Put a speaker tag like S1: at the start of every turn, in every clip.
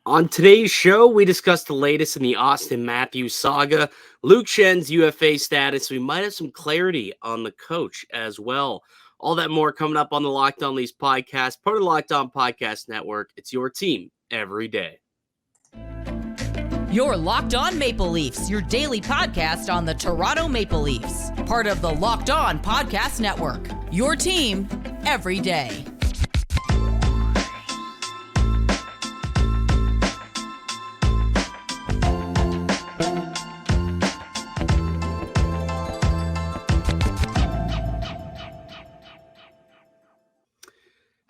S1: On today's show, we discuss the latest in the Auston Matthews saga, Luke Schenn's UFA status. We might have some clarity on the coach as well. All that more coming up on the Locked On Leafs podcast, part of the Locked On Podcast Network. It's your team every day.
S2: You're Locked On Maple Leafs, your daily podcast on the Toronto Maple Leafs, part of the Locked On Podcast Network. Your team every day.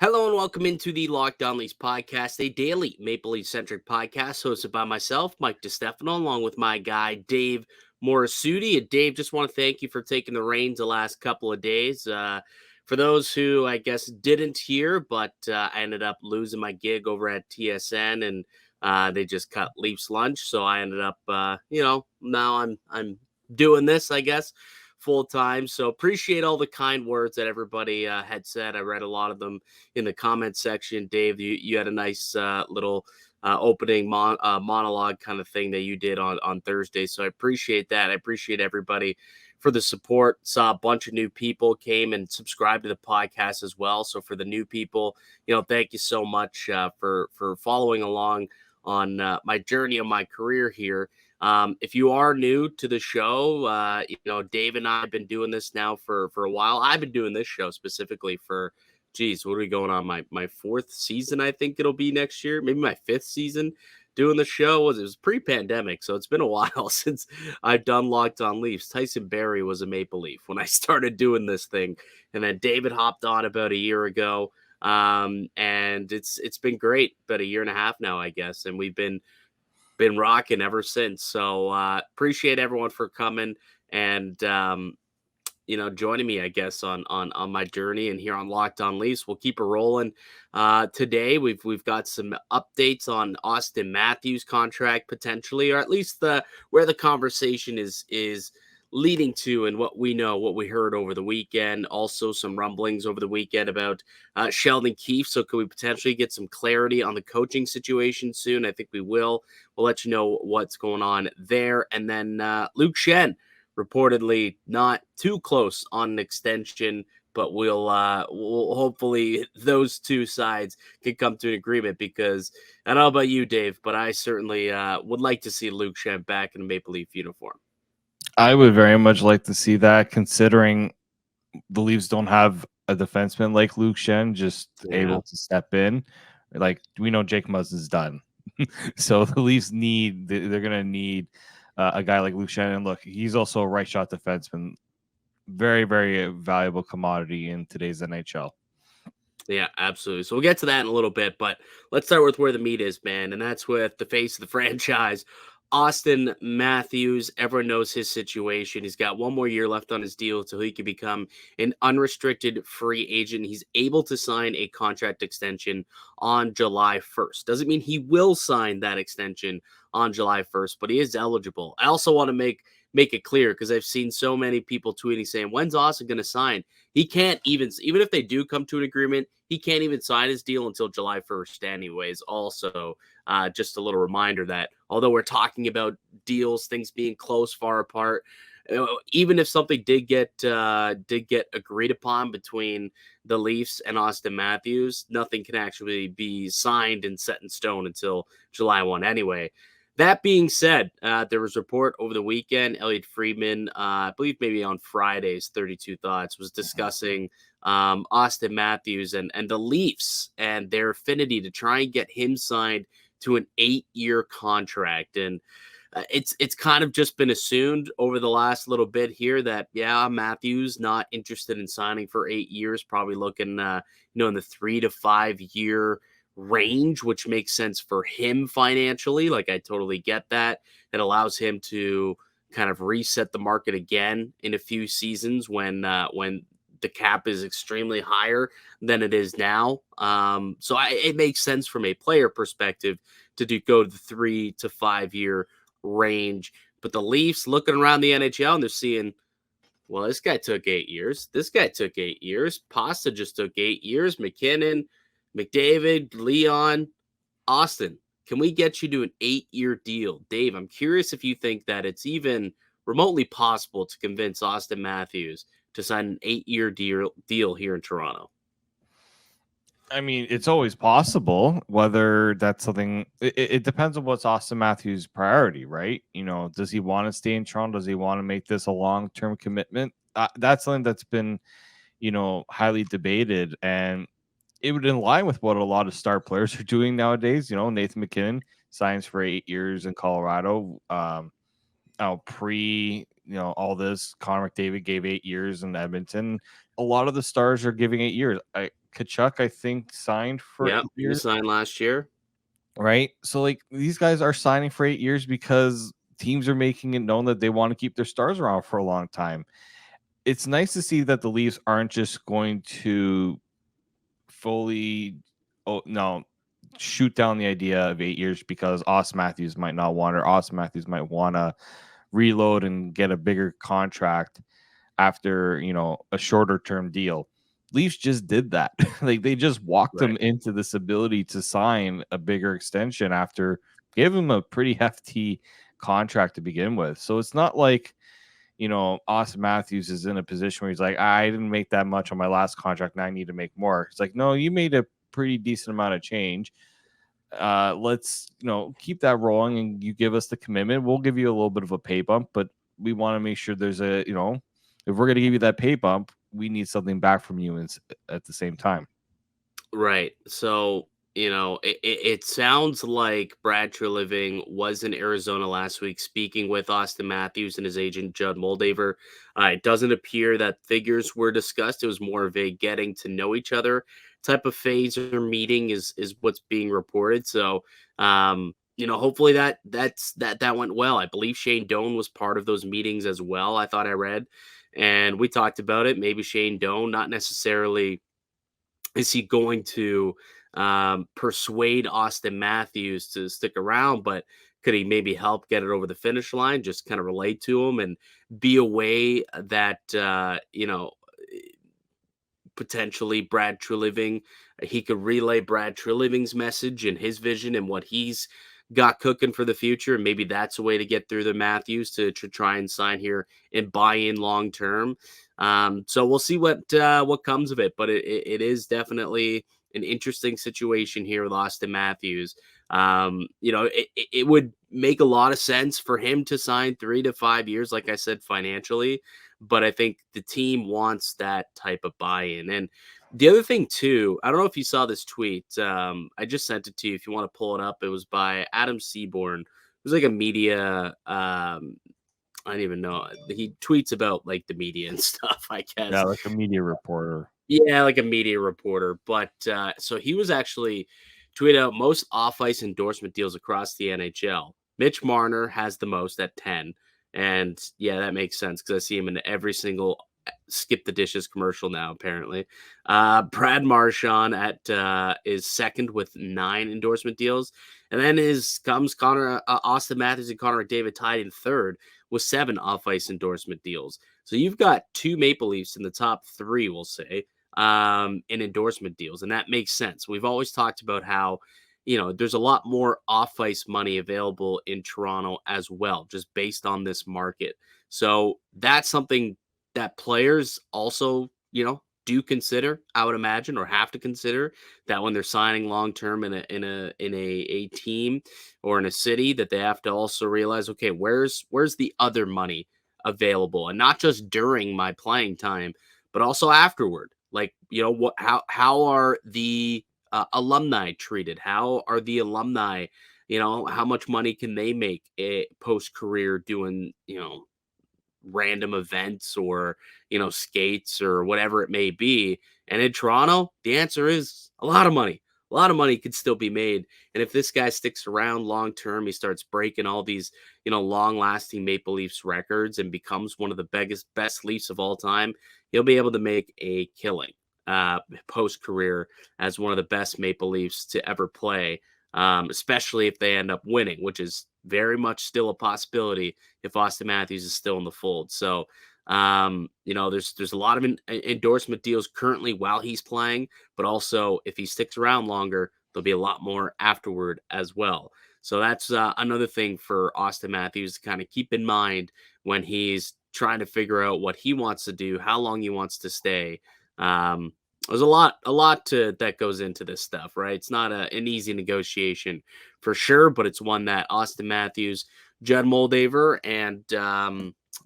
S1: Hello and welcome into the Locked On Leafs podcast, a daily Maple Leaf-centric podcast hosted by myself, Mike DiStefano, along with my guy, Dave Morassutti. And Dave, just want to thank you for taking the reins the last couple of days. For those who, I guess, didn't hear, but I ended up losing my gig over at TSN, and they just cut Leafs lunch. So I ended up, now I'm doing this, I guess, full time. So appreciate all the kind words that everybody had said. I read a lot of them in the comment section. Dave, you had a nice little opening monologue kind of thing that you did on Thursday. So I appreciate that. I appreciate everybody for the support. Saw a bunch of new people came and subscribed to the podcast as well. So for the new people, thank you so much for following along on my journey of my career here. If you are new to the show, Dave and I have been doing this now for a while. I've been doing this show specifically for, what are we going on? My fourth season, I think it'll be next year. Maybe my fifth season doing the show. It was pre-pandemic, so it's been a while since I've done Locked On Leafs. Tyson Barrie was a Maple Leaf when I started doing this thing. And then David hopped on about a year ago. And it's been great, about a year and a half now, I guess. And we've been rocking ever since. So appreciate everyone for coming and joining me, I guess, on my journey and here on Locked On Leafs. We'll keep it rolling. Today we've got some updates on Auston Matthews' contract potentially, or at least where the conversation is leading to, and what we heard over the weekend. Also some rumblings over the weekend about Sheldon Keefe. So could we potentially get some clarity on the coaching situation soon? I think we will. We'll let you know what's going on there. And then Luke Schenn, reportedly not too close on an extension, but we'll hopefully those two sides can come to an agreement, because I don't know about you, Dave, but I certainly would like to see Luke Schenn back in a Maple Leaf uniform.
S3: I would very much like to see that, considering the Leafs don't have a defenseman like Luke Schenn able to step in. Like, we know Jake Muzzin is done. So the Leafs they're going to need a guy like Luke Schenn. And look, he's also a right shot defenseman. Very, very valuable commodity in today's NHL.
S1: Yeah, absolutely. So we'll get to that in a little bit, but let's start with where the meat is, man. And that's with the face of the franchise, Auston Matthews. Everyone knows his situation. He's got one more year left on his deal until he can become an unrestricted free agent. He's able to sign a contract extension on July 1st. Doesn't mean he will sign that extension on July 1st, but he is eligible. I also want to make it clear, because I've seen so many people tweeting saying, when's Auston going to sign? He can't even if they do come to an agreement, he can't even sign his deal until July 1st anyways. Also, just a little reminder that although we're talking about deals, things being close, far apart, even if something did get agreed upon between the Leafs and Auston Matthews, nothing can actually be signed and set in stone until July 1 anyway. That being said, there was a report over the weekend. Elliot Friedman, I believe maybe on Friday's 32 Thoughts, was discussing Auston Matthews and the Leafs and their affinity to try and get him signed to an 8-year contract. And it's kind of just been assumed over the last little bit here that, Matthews not interested in signing for 8 years, probably looking, in the 3 to 5 year range, which makes sense for him financially. Like, I totally get that. It allows him to kind of reset the market again in a few seasons when the cap is extremely higher than it is now. So it makes sense from a player perspective to go to the 3 to 5 year range. But the Leafs looking around the NHL and they're seeing, well, this guy took 8 years. This guy took 8 years. Pasta just took 8 years. McKinnon, McDavid, Leon, Auston. can we get you to an 8-year deal? Dave, I'm curious if you think that it's even remotely possible to convince Auston Matthews to sign an 8-year deal here in Toronto.
S3: I mean, it's always possible. Whether that's something, it depends on what's Auston Matthews' priority, right? Does he want to stay in Toronto? Does he want to make this a long-term commitment? That's something that's been, highly debated, and it would in line with what a lot of star players are doing nowadays. Nathan McKinnon signs for 8 years in Colorado. All this, Connor McDavid gave 8 years in Edmonton. A lot of the stars are giving 8 years. Kachuk, I think, signed for 8 years.
S1: He signed last year.
S3: Right. So, these guys are signing for 8 years because teams are making it known that they want to keep their stars around for a long time. It's nice to see that the Leafs aren't just going to fully, shoot down the idea of 8 years because Auston Matthews might not want, or Auston Matthews might want to reload and get a bigger contract after a shorter term deal. Leafs just did that. They just walked him into this ability to sign a bigger extension after giving him a pretty hefty contract to begin with. So it's not like Auston Matthews is in a position where he's like, I didn't make that much on my last contract and I need to make more. It's like, no, you made a pretty decent amount of change. Let's keep that rolling, and you give us the commitment. We'll give you a little bit of a pay bump, but we want to make sure there's if we're going to give you that pay bump, we need something back from you at the same time.
S1: Right. So, it sounds like Brad Treliving was in Arizona last week speaking with Auston Matthews and his agent, Judd Moldaver. It doesn't appear that figures were discussed. It was more of a getting to know each other type of phase or meeting is what's being reported. So, hopefully that went well. I believe Shane Doan was part of those meetings as well. I thought I read, and we talked about it. Maybe Shane Doan, not necessarily is he going to persuade Auston Matthews to stick around, but could he maybe help get it over the finish line, just kind of relate to him and be a way that, potentially Brad Treliving, he could relay Brad Treliving's message and his vision and what he's got cooking for the future. And maybe that's a way to get through the Matthews to try and sign here and buy in long term. So we'll see what comes of it. But it is definitely an interesting situation here with Auston Matthews. It would make a lot of sense for him to sign 3 to 5 years, like I said, financially. But I think the team wants that type of buy-in. And the other thing, too, I don't know if you saw this tweet. I just sent it to you if you want to pull it up. It was by Adam Seaborn. It was like a media I don't even know. He tweets about like the media and stuff, I guess.
S3: Yeah, like a media reporter.
S1: Yeah, like a media reporter. But so he was actually tweeted out most off-ice endorsement deals across the NHL. Mitch Marner has the most at 10. And yeah, that makes sense because I see him in every single Skip the Dishes commercial now, apparently. Brad Marchand is second with 9 endorsement deals. And then comes Auston Matthews and Connor McDavid tied in third with 7 off-ice endorsement deals. So you've got 2 Maple Leafs in the top 3, we'll say, in endorsement deals. And that makes sense. We've always talked about how, there's a lot more off-ice money available in Toronto as well, just based on this market. So that's something that players also, do consider, I would imagine, or have to consider, that when they're signing long-term in a team or in a city, that they have to also realize, okay, where's the other money available? And not just during my playing time, but also afterward. Like, how are the alumni treated? How are the alumni, how much money can they make post-career doing, random events or, skates or whatever it may be? And in Toronto, the answer is a lot of money. A lot of money could still be made. And if this guy sticks around long term, he starts breaking all these, long-lasting Maple Leafs records and becomes one of the best Leafs of all time, he'll be able to make a killing post-career as one of the best Maple Leafs to ever play, especially if they end up winning, which is very much still a possibility if Auston Matthews is still in the fold. So, there's a lot of endorsement deals currently while he's playing, but also if he sticks around longer, there'll be a lot more afterward as well. So that's another thing for Auston Matthews to kind of keep in mind when he's trying to figure out what he wants to do, how long he wants to stay. There's a lot that goes into this stuff, right? It's not an easy negotiation for sure, but it's one that Auston Matthews, Judd Moldaver, and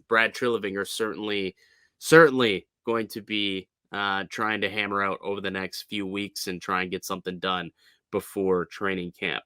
S1: Brad Treliving are certainly going to be trying to hammer out over the next few weeks and try and get something done before training camp.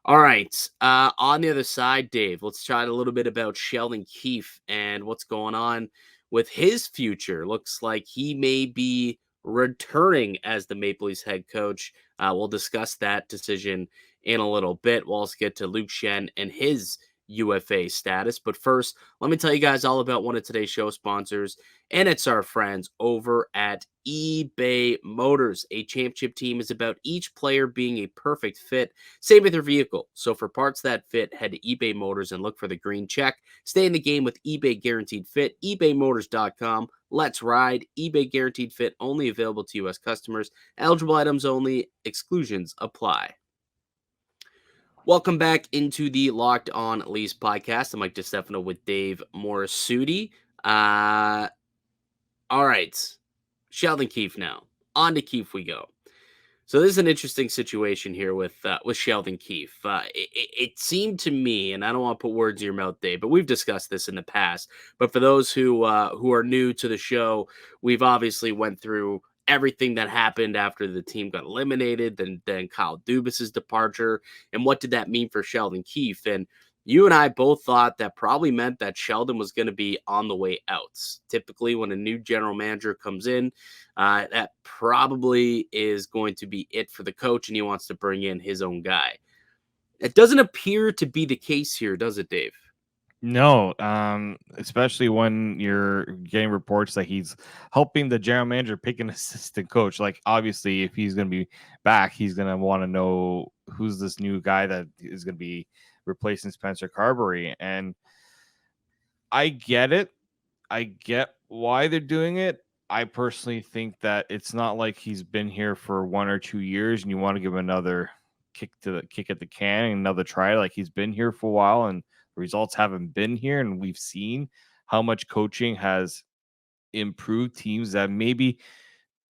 S1: All right. On the other side, Dave, let's chat a little bit about Sheldon Keefe and what's going on with his future. Looks like he may be returning as the Maple Leafs head coach. We'll discuss that decision in a little bit. We'll also get to Luke Schenn and his UFA status. But first, let me tell you guys all about one of today's show sponsors, and it's our friends over at eBay Motors. A championship team is about each player being a perfect fit, same with their vehicle. So for parts that fit, head to eBay Motors and look for the green check. Stay in the game with eBay Guaranteed Fit, ebaymotors.com. Let's ride. eBay Guaranteed Fit only available to U.S. customers. Eligible items only. Exclusions apply. Welcome back into the Locked On Leafs podcast. I'm Mike DiStefano with Dave Morassutti. All right, Sheldon Keefe now. On to Keefe we go. So this is an interesting situation here with Sheldon Keefe. It seemed to me, and I don't want to put words in your mouth, Dave, but we've discussed this in the past. But for those who are new to the show, we've obviously went through everything that happened after the team got eliminated, then Kyle Dubas's departure, and what did that mean for Sheldon Keefe? And you and I both thought that probably meant that Sheldon was going to be on the way out. Typically, when a new general manager comes in, that probably is going to be it for the coach, and he wants to bring in his own guy. It doesn't appear to be the case here, does it, Dave?
S3: No, especially when you're getting reports that he's helping the general manager pick an assistant coach. Like, obviously, if he's going to be back, he's going to want to know who's this new guy that is going to be replacing Spencer Carberry. And I get it. I get why they're doing it. I personally think that it's not like he's been here for 1 or 2 years and you want to give him another kick at the can and another try. Like, he's been here for a while and the results haven't been here, and we've seen how much coaching has improved teams that maybe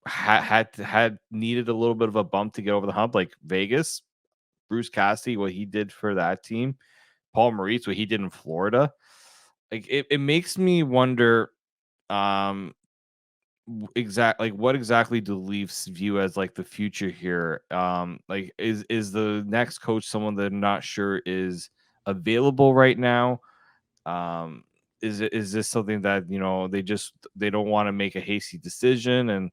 S3: had needed a little bit of a bump to get over the hump, like Vegas. Bruce Cassidy, what he did for that team, Paul Maurice, what he did in Florida. Like, it makes me wonder what exactly do Leafs view as like the future here? Like, is the next coach someone they're not sure is available right now? Is this something that they don't want to make a hasty decision and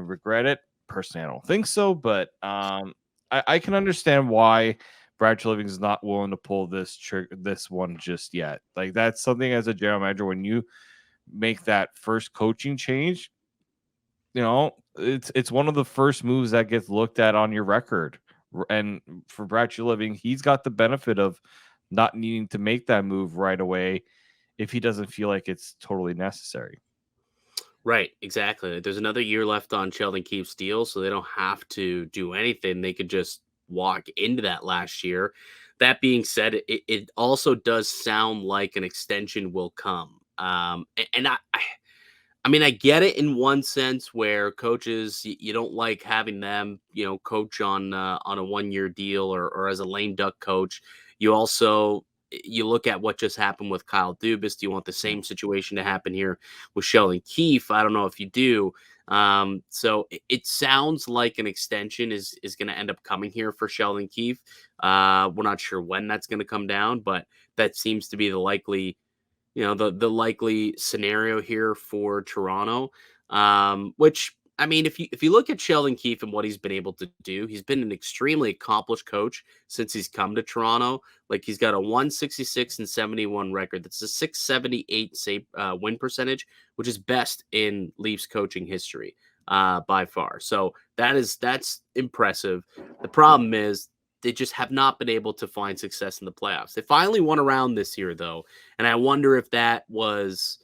S3: regret it? Personally, I don't think so, but I can understand why Brad Treliving is not willing to pull this one just yet. Like, that's something as a general manager, when you make that first coaching change, it's one of the first moves that gets looked at on your record. And for Brad Treliving, he's got the benefit of not needing to make that move right away if he doesn't feel like it's totally necessary.
S1: Right, exactly. There's another year left on Sheldon Keefe's deal, so they don't have to do anything. They could just walk into that last year. That being said, it also does sound like an extension will come. And I mean, I get it in one sense where coaches, you don't like having them, coach on a 1-year deal or as a lame duck coach. You also, you look at what just happened with Kyle Dubas. Do you want the same situation to happen here with Sheldon Keefe? I don't know if you do. So it sounds like an extension is going to end up coming here for Sheldon Keefe. We're not sure when that's going to come down, but that seems to be the likely likely scenario here for Toronto, which, I mean, if you look at Sheldon Keefe and what he's been able to do, he's been an extremely accomplished coach since he's come to Toronto. Like, he's got a 166-71 record. That's a 678 win percentage, which is best in Leafs coaching history by far. So that's impressive. The problem is they just have not been able to find success in the playoffs. They finally won a round this year, though, and I wonder if that was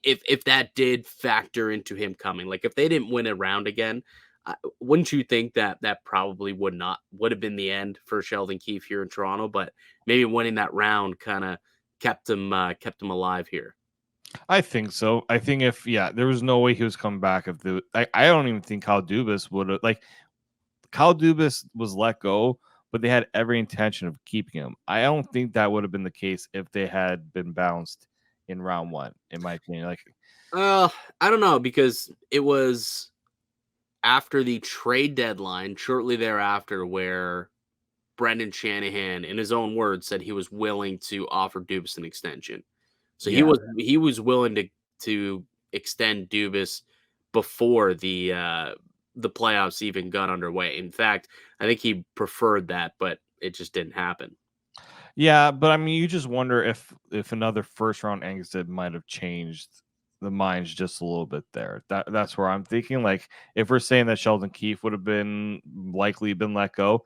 S1: if that did factor into him coming. Like, if they didn't win a round again, Wouldn't you think that that probably would have been the end for Sheldon Keefe here in Toronto? But maybe winning that round kind of kept him alive here.
S3: I think so. I think if there was no way he was coming back if I don't even think Kyle Dubas would have Kyle Dubas was let go, but they had every intention of keeping him. I don't think that would have been the case if they had been bounced in round one, in my opinion.
S1: I don't know, because it was after the trade deadline, shortly thereafter, where Brendan Shanahan, in his own words, said he was willing to offer Dubas an extension. So
S3: Yeah.
S1: he was willing to extend Dubas before the playoffs even got underway. In fact, I think he preferred that, but it just didn't happen.
S3: Yeah, but I mean, you just wonder if another first round exit might have changed the minds just a little bit there. That's where I'm thinking. Like, if we're saying that Sheldon Keefe would have been likely been let go,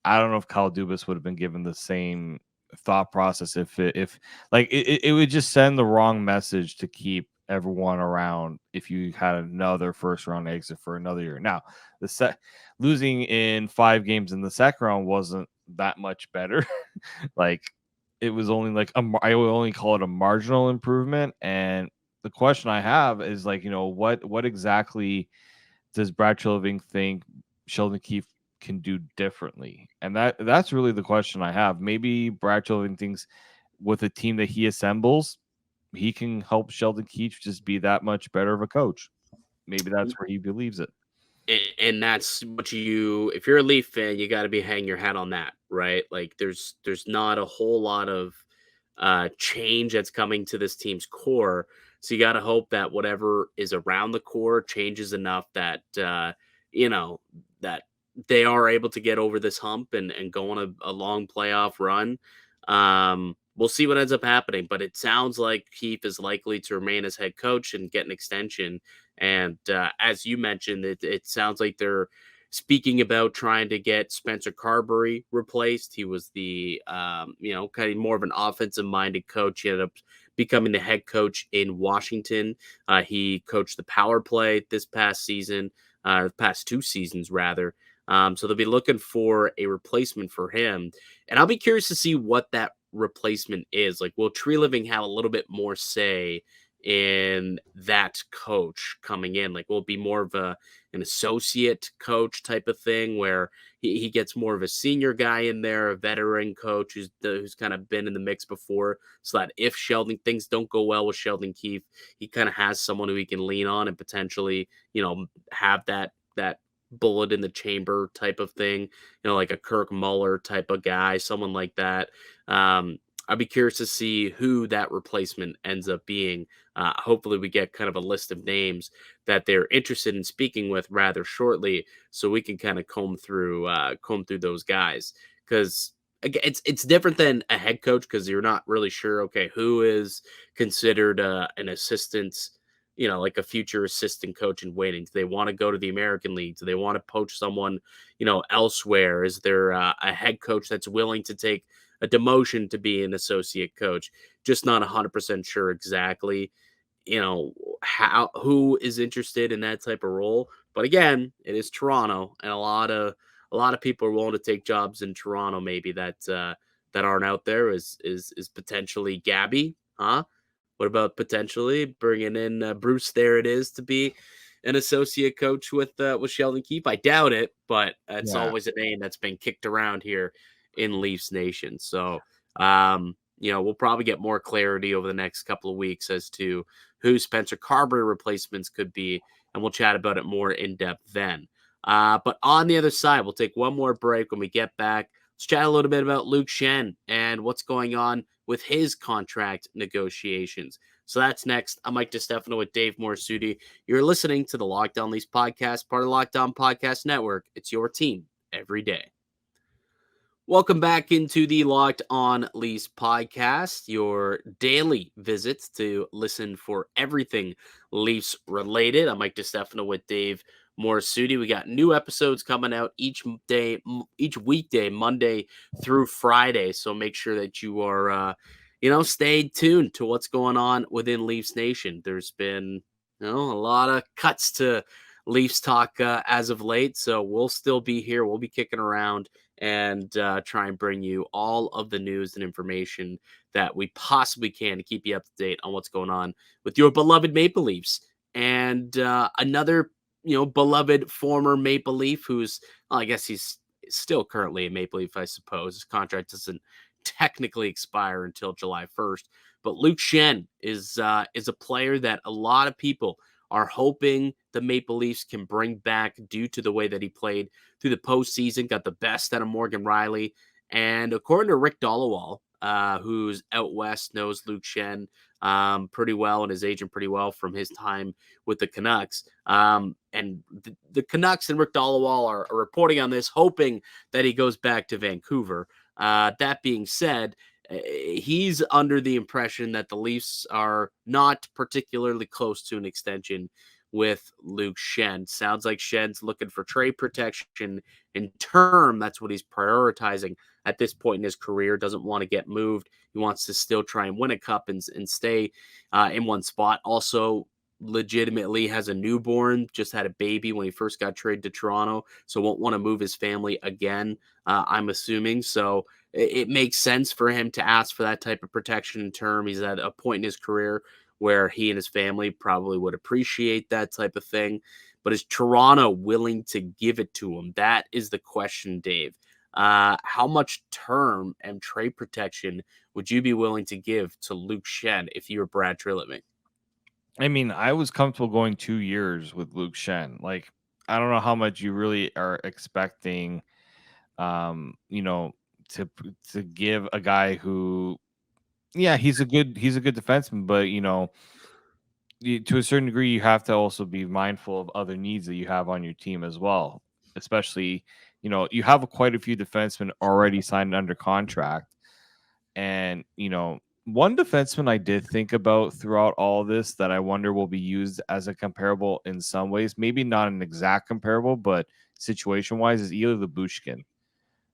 S3: I don't know if Kyle Dubas would have been given the same thought process. If it would just send the wrong message to keep everyone around if you had another first round exit for another year. Now, losing in 5 games in the second round wasn't that much better. Like, it was only I would only call it a marginal improvement. And the question I have is what exactly does Brad Treliving think Sheldon Keefe can do differently? And that's really the question I have. Maybe Brad Treliving thinks with a team that he assembles, he can help Sheldon Keefe just be that much better of a coach. Maybe that's where he believes it.
S1: And that's what if you're a Leaf fan, you got to be hanging your hat on that, right? Like, there's not a whole lot of change that's coming to this team's core. So you got to hope that whatever is around the core changes enough that, that they are able to get over this hump and go on a long playoff run. We'll see what ends up happening, but it sounds like Keefe is likely to remain as head coach and get an extension. And as you mentioned, it sounds like they're speaking about trying to get Spencer Carberry replaced. He was the, kind of more of an offensive minded coach. He ended up becoming the head coach in Washington. He coached the power play this past season, past 2 seasons rather. So they'll be looking for a replacement for him. And I'll be curious to see what that replacement is. Like, will Treliving have a little bit more say in that coach coming in? Like, will it be more of an associate coach type of thing where he gets more of a senior guy in there, a veteran coach who's kind of been in the mix before, so that if things don't go well with Sheldon Keefe, he kind of has someone who he can lean on and potentially, have that bullet in the chamber type of thing, like a Kirk Muller type of guy, someone like that. I'd be curious to see who that replacement ends up being. Hopefully we get kind of a list of names that they're interested in speaking with rather shortly, so we can kind of comb through those guys. Because again, it's different than a head coach, because you're not really sure, okay, who is considered an assistant, like a future assistant coach in waiting. Do they want to go to the American League? Do they want to poach someone, elsewhere? Is there a head coach that's willing to take a demotion to be an associate coach? Just not 100% sure exactly, who is interested in that type of role. But again, it is Toronto, and a lot of people are willing to take jobs in Toronto, maybe that aren't out there. Is potentially Gabby, huh? What about potentially bringing in Bruce? There it is, to be an associate coach with Sheldon Keefe. I doubt it, but it's always a name that's been kicked around here in Leafs Nation. So, we'll probably get more clarity over the next couple of weeks as to who Spencer Carberry replacements could be, and we'll chat about it more in depth then. But on the other side, we'll take one more break. When we get back, let's chat a little bit about Luke Schenn and what's going on with his contract negotiations. So that's next. I'm Mike DiStefano with Dave Morassutti. You're listening to the Locked On Leafs podcast, part of the Locked On Podcast Network. It's your team every day. Welcome back into the Locked On Leafs podcast, your daily visits to listen for everything Leafs related. I'm Mike DiStefano with Dave Morassutti. We got new episodes coming out each weekday, Monday through Friday. So make sure that you are, stay tuned to what's going on within Leafs Nation. There's been, a lot of cuts to Leafs talk as of late. So we'll still be here. We'll be kicking around and try and bring you all of the news and information that we possibly can to keep you up to date on what's going on with your beloved Maple Leafs. And another, beloved former Maple Leaf who's, well, I guess he's still currently a Maple Leaf, I suppose. His contract doesn't technically expire until July 1st. But Luke Schenn is a player that a lot of people are hoping the Maple Leafs can bring back due to the way that he played through the postseason, got the best out of Morgan Riley. And according to Rick Dollawall, who's out west, knows Luke Schenn pretty well and his agent pretty well from his time with the Canucks. And the Canucks and Rick Dollawall are reporting on this, hoping that he goes back to Vancouver. That being said, he's under the impression that the Leafs are not particularly close to an extension with Luke Schenn. Sounds like Schenn's looking for trade protection in term. That's what he's prioritizing at this point in his career. Doesn't want to get moved. He wants to still try and win a cup and stay in one spot. Also, legitimately has a newborn, just had a baby when he first got traded to Toronto, so won't want to move his family again, I'm assuming. So it makes sense for him to ask for that type of protection in term. He's at a point in his career where he and his family probably would appreciate that type of thing. But is Toronto willing to give it to him? That is the question, Dave. How much term and trade protection would you be willing to give to Luke Schenn if you were Brad Treliving?
S3: I mean, I was comfortable going 2 years with Luke Schenn. Like, I don't know how much you really are expecting, to give a guy who, yeah, he's a good defenseman, but to a certain degree, you have to also be mindful of other needs that you have on your team as well. Especially, you have quite a few defensemen already signed under contract, and one defenseman I did think about throughout all this that I wonder will be used as a comparable in some ways, maybe not an exact comparable, but situation wise, is Ilya Lyubushkin,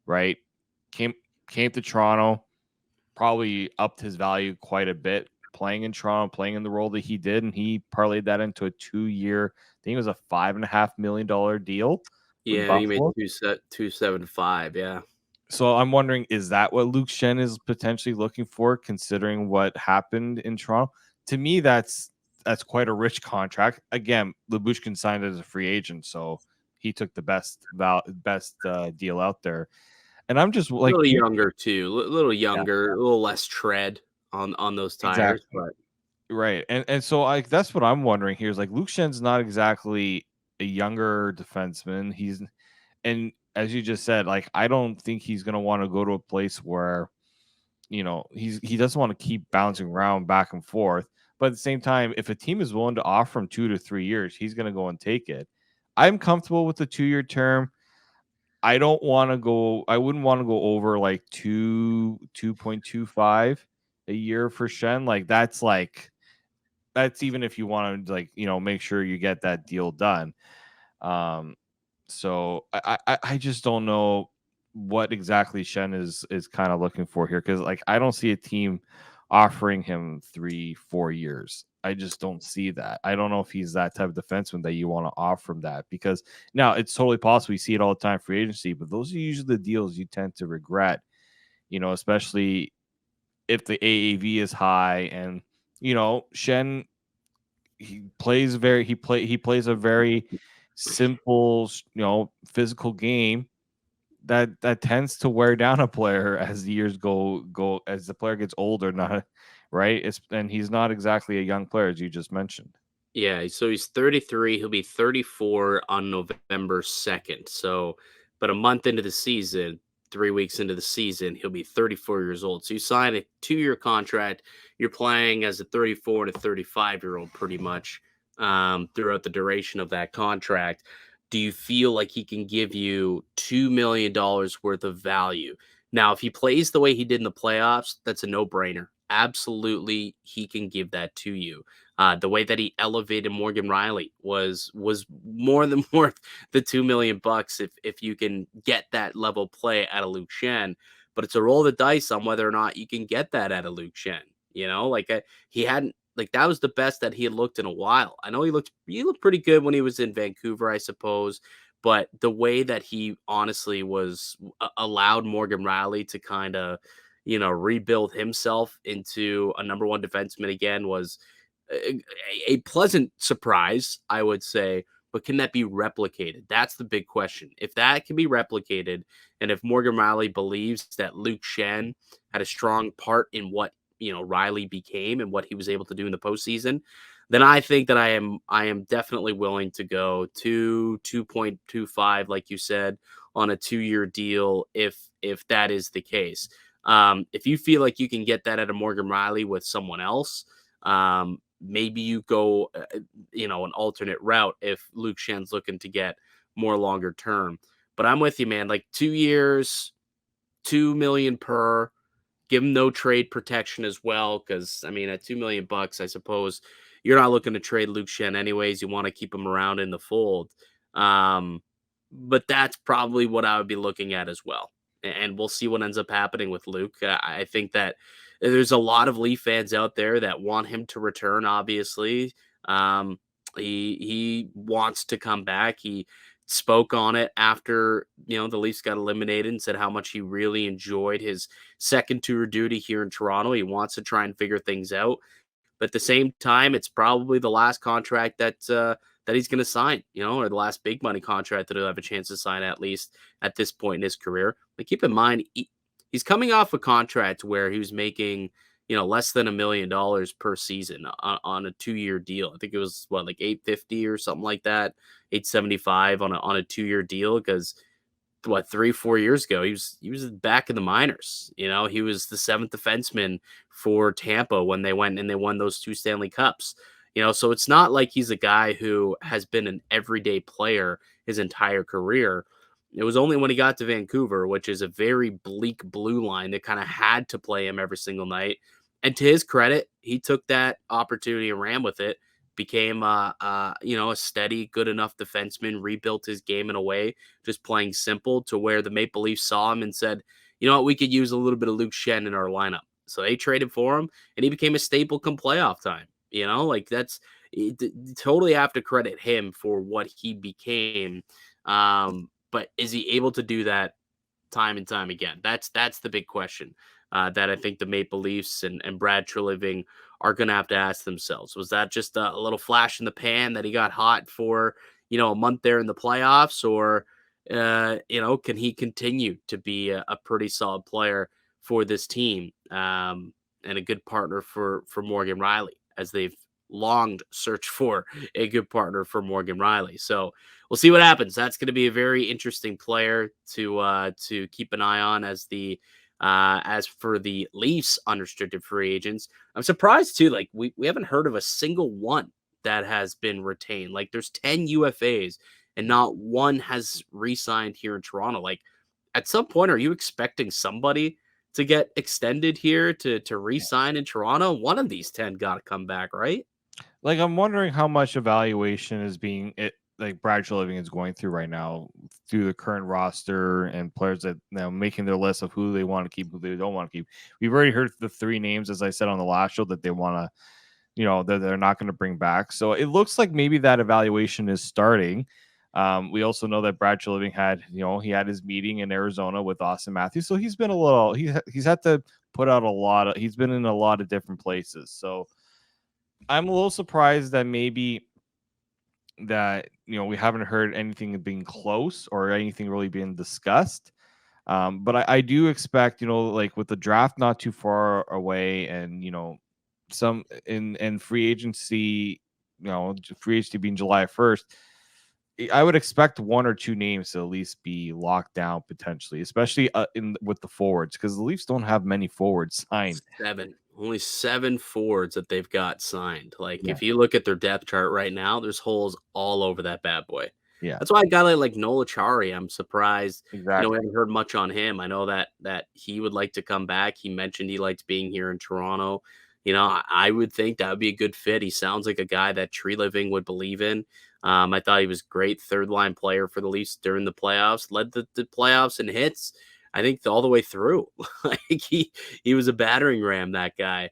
S3: right? Came to Toronto, probably upped his value quite a bit playing in Toronto, playing in the role that he did, and he parlayed that into a 2-year, I think it was a $5.5 million deal.
S1: Yeah, he made 275. Yeah.
S3: So I'm wondering, is that what Luke Schenn is potentially looking for, considering what happened in Toronto? To me, that's quite a rich contract. Again, Lyubushkin signed as a free agent, so he took the best deal out there. And I'm just like
S1: a little younger too, a little younger, a little less tread on those tires,
S3: exactly.
S1: but
S3: Right. And so that's what I'm wondering here is like Luke Schenn's not exactly a younger defenseman. And as you just said, like I don't think he's gonna want to go to a place where he doesn't want to keep bouncing around back and forth. But at the same time, if a team is willing to offer him 2 to 3 years, he's gonna go and take it. I'm comfortable with the 2-year term. I wouldn't want to go over like 2.25 a year for Schenn. That's even if you want to make sure you get that deal done. So I just don't know what exactly Schenn is kind of looking for here, because I don't see a team offering him 3-4 years. I just don't see that. I don't know if he's that type of defenseman that you want to offer him that, because now it's totally possible. You see it all the time, free agency, but those are usually the deals you tend to regret, especially if the AAV is high. And Schenn, he plays a very simple, physical game that tends to wear down a player as the years go as the player gets older. Not right. And he's not exactly a young player, as you just mentioned.
S1: Yeah, so he's 33. He'll be 34 on November 2nd. So, but a month into the season, 3 weeks into the season, he'll be 34 years old. So you sign a 2-year contract. You're playing as a 34 and a 35-year-old pretty much throughout the duration of that contract. Do you feel like he can give you $2 million worth of value? Now, if he plays the way he did in the playoffs, that's a no-brainer. Absolutely, he can give that to you. The way that he elevated Morgan Riley was more than worth the $2 million if you can get that level play out of Luke Schenn. But it's a roll of the dice on whether or not you can get that out of Luke Schenn. He hadn't like that was the best that he had looked in a while. I know he looked pretty good when he was in Vancouver, I suppose, but the way that he honestly was allowed Morgan Riley to kind of, rebuild himself into a number one defenseman again was a pleasant surprise, I would say. But can that be replicated? That's the big question. If that can be replicated, and if Morgan Riley believes that Luke Schenn had a strong part in what Riley became and what he was able to do in the postseason, then I think that I am definitely willing to go to 2.25, like you said, on a 2-year deal if that is the case. If you feel like you can get that at a Morgan Riley with someone else, maybe you go, an alternate route if Luke Schenn's looking to get more longer term. But I'm with you, man. Like 2 years, 2 million per. Give him no trade protection as well, because I mean, at $2 million, I suppose you're not looking to trade Luke Schenn anyways. You want to keep him around in the fold. But that's probably what I would be looking at as well. And we'll see what ends up happening with Luke. I think that there's a lot of Leaf fans out there that want him to return. Obviously, he wants to come back. He spoke on it after the Leafs got eliminated and said how much he really enjoyed his second tour duty here in Toronto. He wants to try and figure things out, but at the same time, it's probably the last contract that he's going to sign, or the last big money contract that he'll have a chance to sign, at least at this point in his career. But keep in mind, he's coming off a contract where he was making, less than $1 million per season on a 2-year deal. I think it was like $850 or something like that, $875 on a 2-year deal. Because 3-4 years ago, he was back in the minors. He was the 7th defenseman for Tampa when they went and they won those 2 Stanley Cups. So it's not like he's a guy who has been an everyday player his entire career. It was only when he got to Vancouver, which is a very bleak blue line, that kind of had to play him every single night. And to his credit, he took that opportunity and ran with it, became a steady, good enough defenseman, rebuilt his game in a way, just playing simple, to where the Maple Leafs saw him and said, you know what, we could use a little bit of Luke Schenn in our lineup. So they traded for him, and he became a staple come playoff time. That's totally have to credit him for what he became. But is he able to do that time and time again? That's the big question that I think the Maple Leafs and Brad Treliving are going to have to ask themselves. Was that just a little flash in the pan that he got hot for, a month there in the playoffs? Or, can he continue to be a pretty solid player for this team and a good partner for Morgan Riley, as they've longed search for a good partner for Morgan Riley? So we'll see what happens. That's going to be a very interesting player to keep an eye on as for the Leafs unrestricted free agents. I'm surprised too. Like we haven't heard of a single one that has been retained. Like there's 10 UFAs and not one has re-signed here in Toronto. Like at some point, are you expecting somebody to get extended here to re-sign in Toronto? One of these 10 got to come back, right?
S3: Like, I'm wondering how much evaluation is like Brad Treliving is going through right now through the current roster and players that making their list of who they want to keep, who they don't want to keep. We've already heard the 3 names, as I said on the last show, that they want to, that they're not going to bring back. So it looks like maybe that evaluation is starting. We also know that Brad Treliving had, he had his meeting in Arizona with Auston Matthews. So he's been he's had to put out he's been in a lot of different places. So I'm a little surprised that maybe that, we haven't heard anything being close or anything really being discussed. But I do expect, like with the draft not too far away and, some in free agency, free agency being July 1st, I would expect 1 or 2 names to at least be locked down potentially, especially with the forwards, because the Leafs don't have many forwards signed.
S1: Only 7 forwards that they've got signed. Like if you look at their depth chart right now, there's holes all over that bad boy.
S3: Yeah,
S1: that's why I got like Nola Chari. I'm surprised.
S3: exactly.
S1: We haven't heard much on him. I know that he would like to come back. He mentioned he likes being here in Toronto. I would think that would be a good fit. He sounds like a guy that Treliving would believe in. I thought he was great 3rd-line player for the Leafs during the playoffs, led the playoffs in hits, I think, all the way through. Like he was a battering ram, that guy.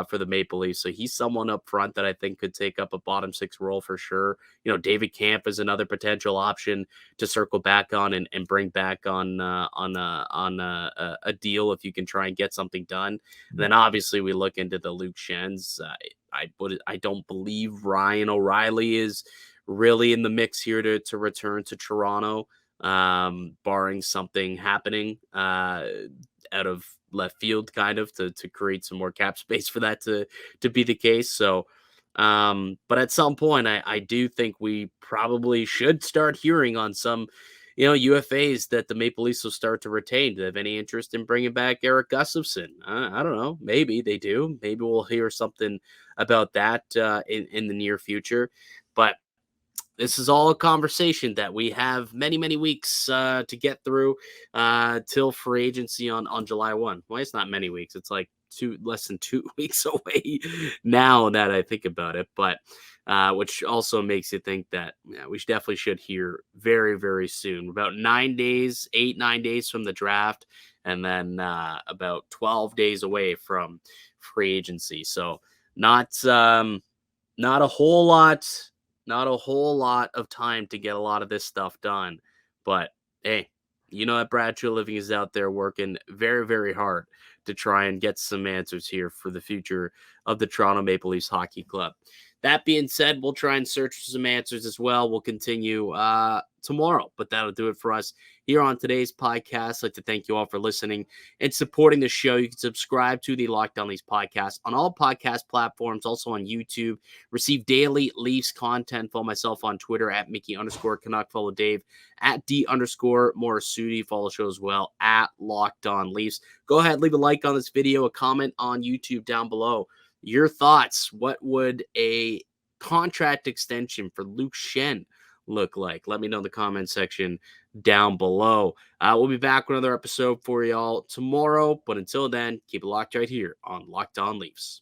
S1: for the Maple Leafs. So he's someone up front that I think could take up a bottom six role for sure. David Camp is another potential option to circle back on and bring back on a deal if you can try and get something done. And then obviously we look into the Luke Schenns. I don't believe Ryan O'Reilly is really in the mix here to return to Toronto, barring something happening out of left field, kind of to create some more cap space for that to be the case. So, but at some point, I do think we probably should start hearing on some, UFAs that the Maple Leafs will start to retain. Do they have any interest in bringing back Eric Gustafsson? I don't know. Maybe they do. Maybe we'll hear something about that in the near future. But this is all a conversation that we have many, many weeks to get through till free agency on July 1. Well, it's not many weeks. It's like less than 2 weeks away now that I think about it. But which also makes you think that we definitely should hear very, very soon. About 9 days, 8-9 days from the draft, and then about 12 days away from free agency. So not a whole lot of time to get a lot of this stuff done. But hey, that Brad Treliving is out there working very, very hard to try and get some answers here for the future of the Toronto Maple Leafs Hockey Club. That being said, we'll try and search for some answers as well. We'll continue tomorrow, but that'll do it for us here on today's podcast. I'd like to thank you all for listening and supporting the show. You can subscribe to the Locked On Leafs podcast on all podcast platforms, also on YouTube. Receive daily Leafs content. Follow myself on Twitter at Mickey_Canuck. Follow Dave at D_Morassutti. Follow the show as well at Locked On Leafs. Go ahead, leave a like on this video, a comment on YouTube down below. Your thoughts. What would a contract extension for Luke Schenn look like? Let me know in the comment section down below. We'll be back with another episode for y'all tomorrow. But until then, keep it locked right here on Locked On Leafs.